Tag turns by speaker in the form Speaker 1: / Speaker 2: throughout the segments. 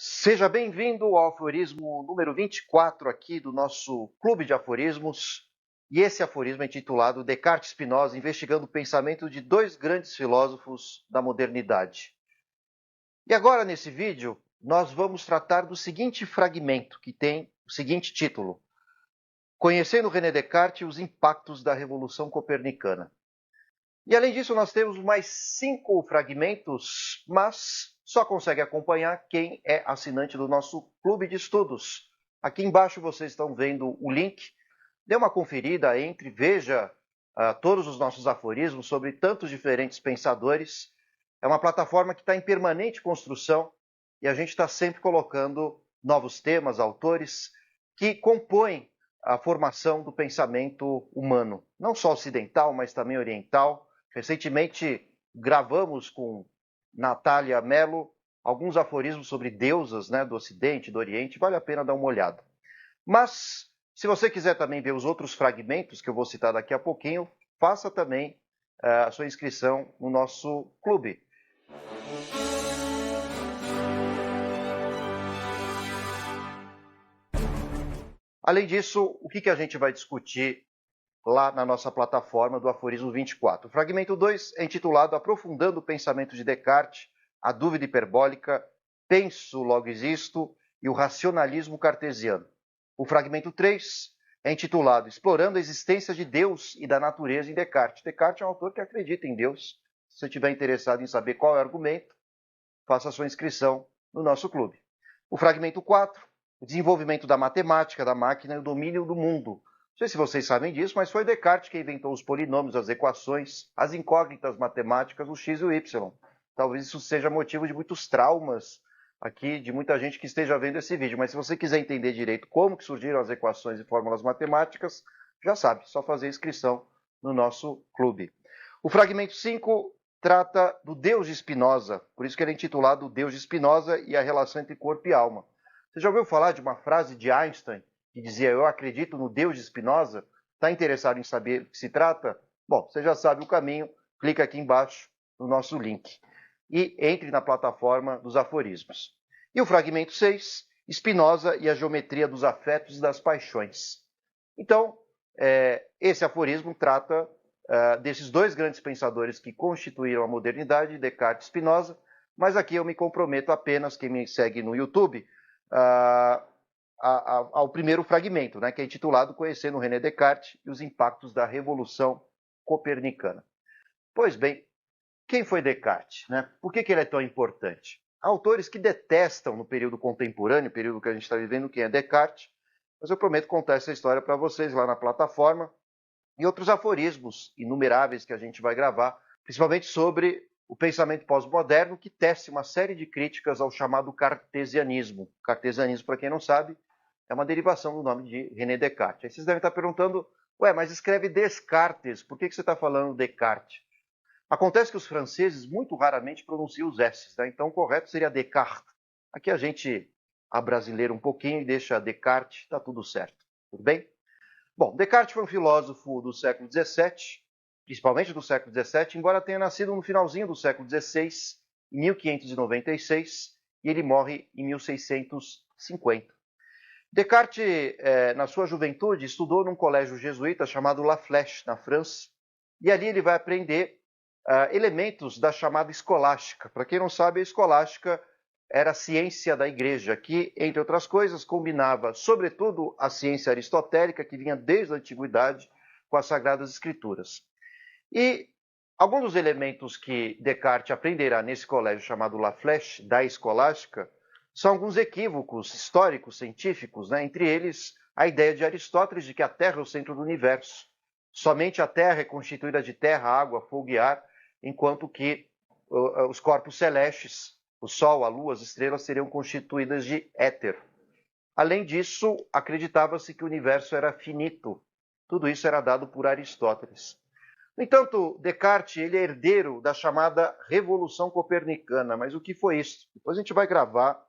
Speaker 1: Seja bem-vindo ao aforismo número 24 aqui do nosso Clube de Aforismos. E esse aforismo é intitulado Descartes e Spinoza, investigando o pensamento de dois grandes filósofos da modernidade. E agora, nesse vídeo, nós vamos tratar do seguinte fragmento, que tem o seguinte título: Conhecendo René Descartes e os impactos da Revolução Copernicana. E além disso, nós temos mais 5 fragmentos, mas só consegue acompanhar quem é assinante do nosso clube de estudos. Aqui embaixo vocês estão vendo o link. Dê uma conferida, entre, veja todos os nossos aforismos sobre tantos diferentes pensadores. É uma plataforma que está em permanente construção e a gente está sempre colocando novos temas, autores que compõem a formação do pensamento humano, não só ocidental, mas também oriental. Recentemente gravamos com Natália Mello alguns aforismos sobre deusas, do Ocidente, do Oriente, vale a pena dar uma olhada. Mas, se você quiser também ver os outros fragmentos que eu vou citar daqui a pouquinho, faça também a sua inscrição no nosso clube. Além disso, o que a gente vai discutir lá na nossa plataforma do Aforismo 24. O fragmento 2 é intitulado Aprofundando o Pensamento de Descartes, a Dúvida Hiperbólica, Penso, Logo Existo e o Racionalismo Cartesiano. O fragmento 3 é intitulado Explorando a Existência de Deus e da Natureza em Descartes. Descartes é um autor que acredita em Deus. Se você estiver interessado em saber qual é o argumento, faça a sua inscrição no nosso clube. O fragmento 4, o desenvolvimento da matemática, da máquina e o domínio do mundo. Não sei se vocês sabem disso, mas foi Descartes que inventou os polinômios, as equações, as incógnitas matemáticas, o x e o y. Talvez isso seja motivo de muitos traumas aqui, de muita gente que esteja vendo esse vídeo. Mas se você quiser entender direito como que surgiram as equações e fórmulas matemáticas, já sabe, só fazer inscrição no nosso clube. O fragmento 5 trata do Deus de Spinoza, por isso que ele é intitulado O Deus de Spinoza e a relação entre corpo e alma. Você já ouviu falar de uma frase de Einstein que dizia, eu acredito no Deus de Spinoza? Está interessado em saber do que se trata? Bom, você já sabe o caminho, clica aqui embaixo no nosso link e entre na plataforma dos aforismos. E o fragmento 6, Spinoza e a geometria dos afetos e das paixões. Então, esse aforismo trata desses dois grandes pensadores que constituíram a modernidade, Descartes e Spinoza, mas aqui eu me comprometo apenas, quem me segue no YouTube, ao primeiro fragmento, que é intitulado Conhecendo René Descartes e os impactos da Revolução Copernicana. Pois bem, quem foi Descartes? Por que ele é tão importante? Há autores que detestam no período contemporâneo, período que a gente está vivendo, quem é Descartes, mas eu prometo contar essa história para vocês lá na plataforma e outros aforismos inumeráveis que a gente vai gravar, principalmente sobre o pensamento pós-moderno, que tece uma série de críticas ao chamado cartesianismo. Cartesianismo, para quem não sabe, é uma derivação do nome de René Descartes. Aí vocês devem estar perguntando, mas escreve Descartes, por que você está falando Descartes? Acontece que os franceses muito raramente pronunciam os S's, então o correto seria Descartes. Aqui a gente abrasileira um pouquinho e deixa Descartes, está tudo certo, tudo bem? Bom, Descartes foi um filósofo do século XVII, principalmente do século XVII, embora tenha nascido no finalzinho do século XVI, em 1596, e ele morre em 1650. Descartes, na sua juventude, estudou num colégio jesuíta chamado La Flèche, na França, e ali ele vai aprender elementos da chamada escolástica. Para quem não sabe, a escolástica era a ciência da igreja, que, entre outras coisas, combinava, sobretudo, a ciência aristotélica, que vinha desde a antiguidade, com as Sagradas Escrituras. E alguns dos elementos que Descartes aprenderá nesse colégio chamado La Flèche, da escolástica, são alguns equívocos históricos, científicos, entre eles a ideia de Aristóteles de que a Terra é o centro do universo. Somente a Terra é constituída de terra, água, fogo e ar, enquanto que os corpos celestes, o Sol, a Lua, as estrelas, seriam constituídas de éter. Além disso, acreditava-se que o universo era finito. Tudo isso era dado por Aristóteles. No entanto, Descartes ele é herdeiro da chamada Revolução Copernicana. Mas o que foi isso? Depois a gente vai gravar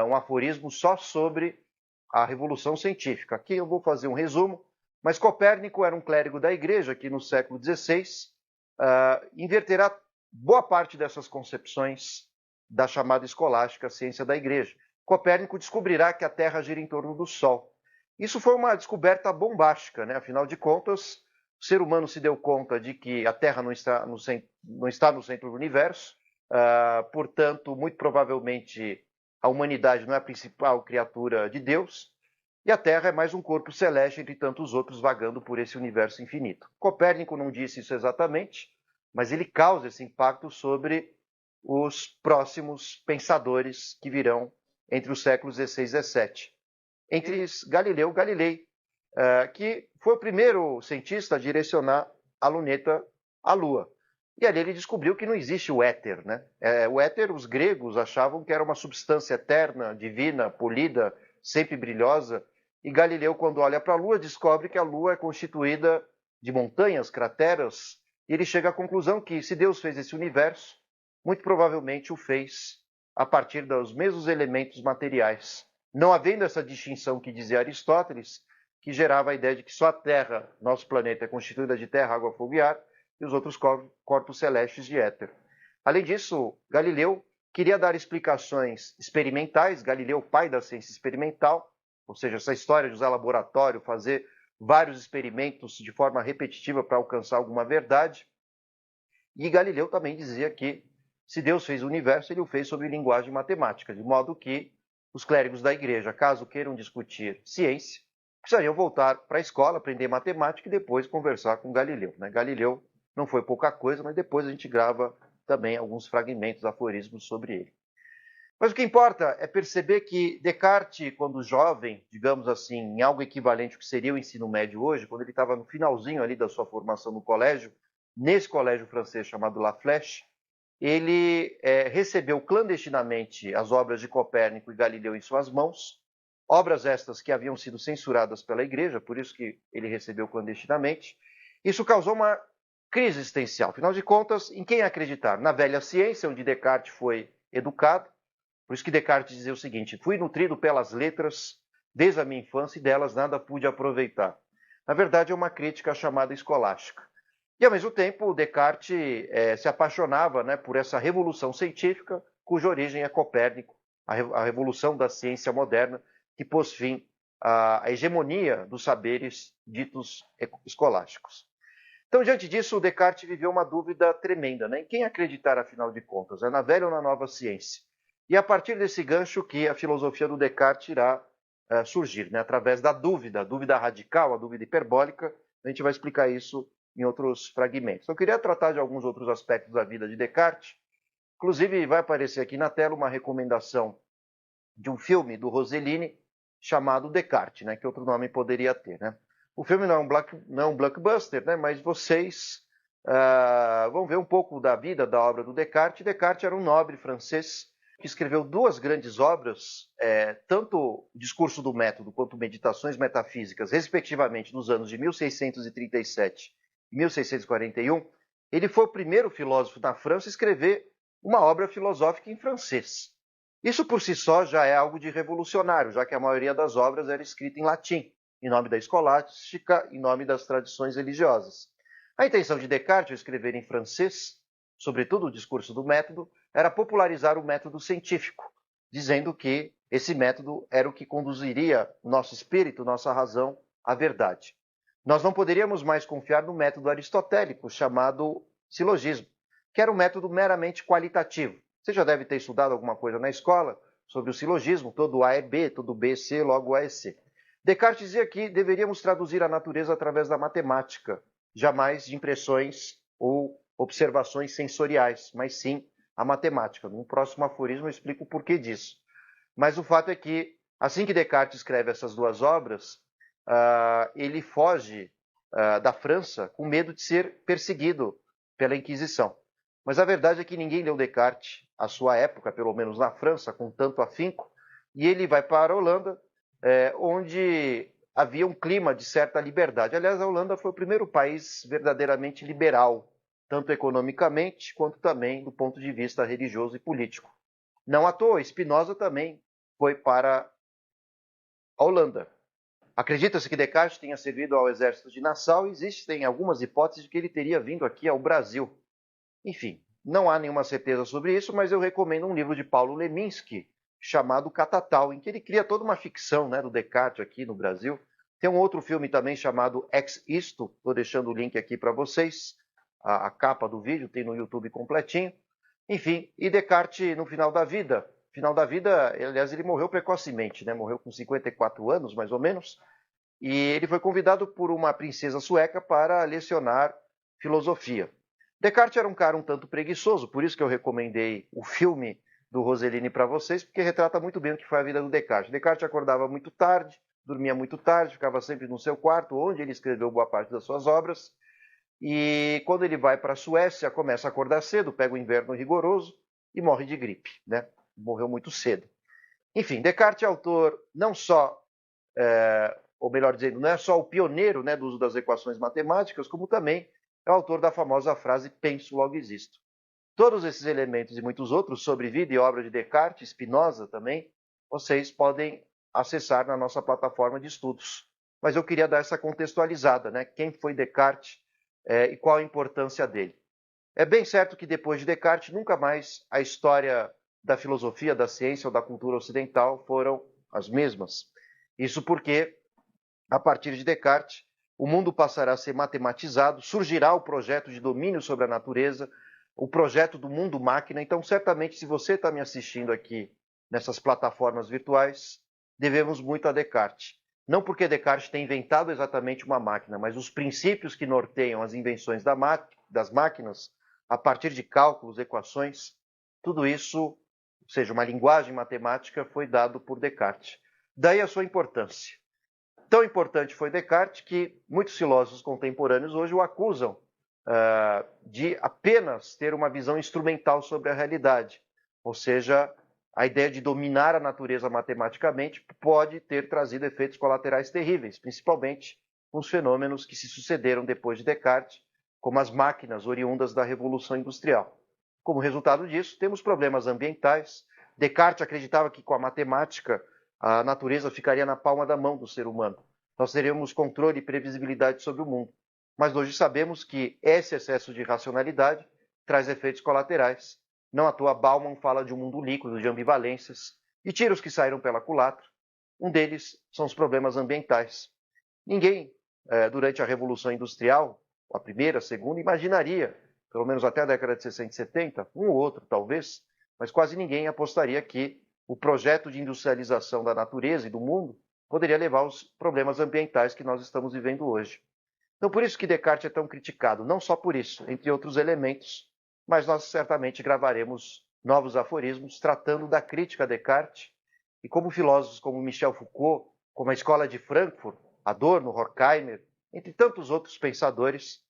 Speaker 1: um aforismo só sobre a Revolução Científica. Aqui eu vou fazer um resumo, mas Copérnico era um clérigo da igreja que no século XVI inverterá boa parte dessas concepções da chamada escolástica ciência da igreja. Copérnico descobrirá que a Terra gira em torno do Sol. Isso foi uma descoberta bombástica, né? Afinal de contas, o ser humano se deu conta de que a Terra não está no centro do universo, portanto, muito provavelmente a humanidade não é a principal criatura de Deus, e a Terra é mais um corpo celeste entre tantos outros vagando por esse universo infinito. Copérnico não disse isso exatamente, mas ele causa esse impacto sobre os próximos pensadores que virão entre os séculos XVI e XVII. Entre eles, Galileu Galilei, que foi o primeiro cientista a direcionar a luneta à Lua. E ali ele descobriu que não existe o éter, né? O éter, os gregos achavam que era uma substância eterna, divina, polida, sempre brilhosa. E Galileu, quando olha para a Lua, descobre que a Lua é constituída de montanhas, crateras, e ele chega à conclusão que, se Deus fez esse universo, muito provavelmente o fez a partir dos mesmos elementos materiais. Não havendo essa distinção que dizia Aristóteles, que gerava a ideia de que só a Terra, nosso planeta, é constituída de terra, água, fogo e ar, e os outros corpos celestes de éter. Além disso, Galileu queria dar explicações experimentais, Galileu, pai da ciência experimental, ou seja, essa história de usar laboratório, fazer vários experimentos de forma repetitiva para alcançar alguma verdade. E Galileu também dizia que, se Deus fez o universo, ele o fez sob linguagem matemática, de modo que os clérigos da igreja, caso queiram discutir ciência, precisariam voltar para a escola, aprender matemática e depois conversar com Galileu. Galileu não foi pouca coisa, mas depois a gente grava também alguns fragmentos, aforismos sobre ele. Mas o que importa é perceber que Descartes, quando jovem, digamos assim, em algo equivalente ao que seria o ensino médio hoje, quando ele estava no finalzinho ali da sua formação no colégio, nesse colégio francês chamado La Flèche, ele recebeu clandestinamente as obras de Copérnico e Galileu em suas mãos, obras estas que haviam sido censuradas pela igreja, por isso que ele recebeu clandestinamente. Isso causou uma crise existencial. Afinal de contas, em quem acreditar? Na velha ciência, onde Descartes foi educado. Por isso que Descartes dizia o seguinte: fui nutrido pelas letras desde a minha infância e delas nada pude aproveitar. Na verdade, é uma crítica chamada escolástica. E, ao mesmo tempo, Descartes se apaixonava, né, por essa revolução científica, cuja origem é Copérnico, a revolução da ciência moderna, que pôs fim à hegemonia dos saberes ditos escolásticos. Então, diante disso, Descartes viveu uma dúvida tremenda, né? Em quem acreditar, afinal de contas? É na velha ou na nova ciência? E é a partir desse gancho que a filosofia do Descartes irá surgir, né? Através da dúvida, a dúvida radical, a dúvida hiperbólica. A gente vai explicar isso em outros fragmentos. Eu queria tratar de alguns outros aspectos da vida de Descartes. Inclusive, vai aparecer aqui na tela uma recomendação de um filme do Rossellini chamado Descartes, né? Que outro nome poderia ter, né? O filme não é um blockbuster, né? Mas vocês vão ver um pouco da vida, da obra do Descartes. Descartes era um nobre francês que escreveu duas grandes obras, tanto o Discurso do Método quanto Meditações Metafísicas, respectivamente, nos anos de 1637 e 1641. Ele foi o primeiro filósofo da França a escrever uma obra filosófica em francês. Isso por si só já é algo de revolucionário, já que a maioria das obras era escrita em latim, em nome da escolástica, em nome das tradições religiosas. A intenção de Descartes ao escrever em francês, sobretudo o Discurso do Método, era popularizar o método científico, dizendo que esse método era o que conduziria o nosso espírito, nossa razão, à verdade. Nós não poderíamos mais confiar no método aristotélico, chamado silogismo, que era um método meramente qualitativo. Você já deve ter estudado alguma coisa na escola sobre o silogismo, todo A é B, todo B é C, logo A é C. Descartes dizia que deveríamos traduzir a natureza através da matemática, jamais de impressões ou observações sensoriais, mas sim a matemática. No próximo aforismo eu explico o porquê disso. Mas o fato é que, assim que Descartes escreve essas duas obras, ele foge da França com medo de ser perseguido pela Inquisição. Mas a verdade é que ninguém leu Descartes, à sua época, pelo menos na França, com tanto afinco, e ele vai para a Holanda, onde havia um clima de certa liberdade. Aliás, a Holanda foi o primeiro país verdadeiramente liberal, tanto economicamente quanto também do ponto de vista religioso e político. Não à toa, Spinoza também foi para a Holanda. Acredita-se que Descartes tenha servido ao exército de Nassau e existem algumas hipóteses de que ele teria vindo aqui ao Brasil. Enfim, não há nenhuma certeza sobre isso, mas eu recomendo um livro de Paulo Leminski, chamado Catatal, em que ele cria toda uma ficção, né, do Descartes aqui no Brasil. Tem um outro filme também chamado Ex Isto, estou deixando o link aqui para vocês, a capa do vídeo, tem no YouTube completinho. Enfim, e Descartes no final da vida, aliás, ele morreu precocemente, né, morreu com 54 anos, mais ou menos, e ele foi convidado por uma princesa sueca para lecionar filosofia. Descartes era um cara um tanto preguiçoso, por isso que eu recomendei o filme do Rossellini para vocês, porque retrata muito bem o que foi a vida do Descartes. Descartes acordava muito tarde, dormia muito tarde, ficava sempre no seu quarto, onde ele escreveu boa parte das suas obras, e quando ele vai para a Suécia, começa a acordar cedo, pega o inverno rigoroso e morre de gripe, né? Morreu muito cedo. Enfim, Descartes é autor não só, ou melhor dizendo, não é só o pioneiro, né, do uso das equações matemáticas, como também é o autor da famosa frase penso, logo existo. Todos esses elementos e muitos outros sobre vida e obra de Descartes, Spinoza também, vocês podem acessar na nossa plataforma de estudos. Mas eu queria dar essa contextualizada, né? Quem foi Descartes e qual a importância dele. É bem certo que depois de Descartes, nunca mais a história da filosofia, da ciência ou da cultura ocidental foram as mesmas. Isso porque, a partir de Descartes, o mundo passará a ser matematizado, surgirá o projeto de domínio sobre a natureza, o projeto do mundo-máquina. Então, certamente, se você está me assistindo aqui nessas plataformas virtuais, devemos muito a Descartes. Não porque Descartes tenha inventado exatamente uma máquina, mas os princípios que norteiam as invenções das máquinas, a partir de cálculos, equações, tudo isso, ou seja, uma linguagem matemática, foi dado por Descartes. Daí a sua importância. Tão importante foi Descartes que muitos filósofos contemporâneos hoje o acusam de apenas ter uma visão instrumental sobre a realidade. Ou seja, a ideia de dominar a natureza matematicamente pode ter trazido efeitos colaterais terríveis, principalmente com os fenômenos que se sucederam depois de Descartes, como as máquinas oriundas da Revolução Industrial. Como resultado disso, temos problemas ambientais. Descartes acreditava que com a matemática a natureza ficaria na palma da mão do ser humano. Nós teríamos controle e previsibilidade sobre o mundo. Mas hoje sabemos que esse excesso de racionalidade traz efeitos colaterais. Não à toa, Bauman fala de um mundo líquido, de ambivalências, e tiros que saíram pela culatra. Um deles são os problemas ambientais. Ninguém, durante a Revolução Industrial, a primeira, a segunda, imaginaria, pelo menos até a década de 60 e 70, um ou outro talvez, mas quase ninguém apostaria que o projeto de industrialização da natureza e do mundo poderia levar aos problemas ambientais que nós estamos vivendo hoje. Então, por isso que Descartes é tão criticado, não só por isso, entre outros elementos, mas nós certamente gravaremos novos aforismos tratando da crítica a Descartes, e como filósofos como Michel Foucault, como a Escola de Frankfurt, Adorno, Horkheimer, entre tantos outros pensadores,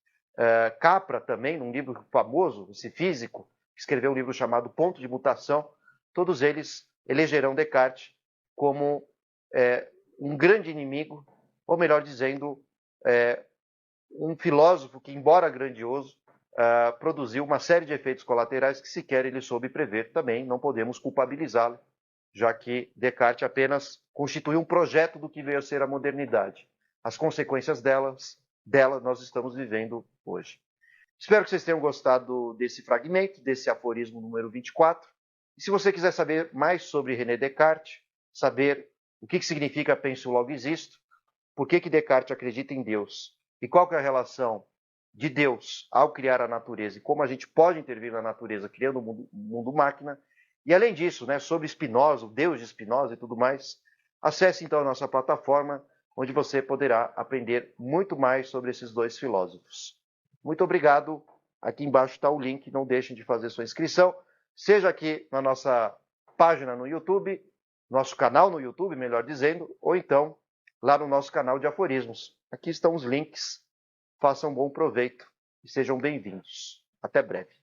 Speaker 1: Capra também, num livro famoso, esse físico, escreveu um livro chamado Ponto de Mutação, todos eles elegerão Descartes como um grande inimigo, ou melhor dizendo, um filósofo que, embora grandioso, produziu uma série de efeitos colaterais que sequer ele soube prever. Também não podemos culpabilizá-lo, já que Descartes apenas constituiu um projeto do que veio a ser a modernidade. As consequências dela nós estamos vivendo hoje. Espero que vocês tenham gostado desse fragmento, desse aforismo número 24. E se você quiser saber mais sobre René Descartes, saber o que significa penso logo existo, por que Descartes acredita em Deus e qual que é a relação de Deus ao criar a natureza e como a gente pode intervir na natureza criando um mundo-máquina, e além disso, né, sobre Spinoza, o Deus de Spinoza e tudo mais, acesse então a nossa plataforma, onde você poderá aprender muito mais sobre esses dois filósofos. Muito obrigado. Aqui embaixo está o link, não deixem de fazer sua inscrição, seja aqui na nossa página no YouTube, nosso canal no YouTube, melhor dizendo, ou então lá no nosso canal de aforismos. Aqui estão os links. Façam bom proveito e sejam bem-vindos. Até breve.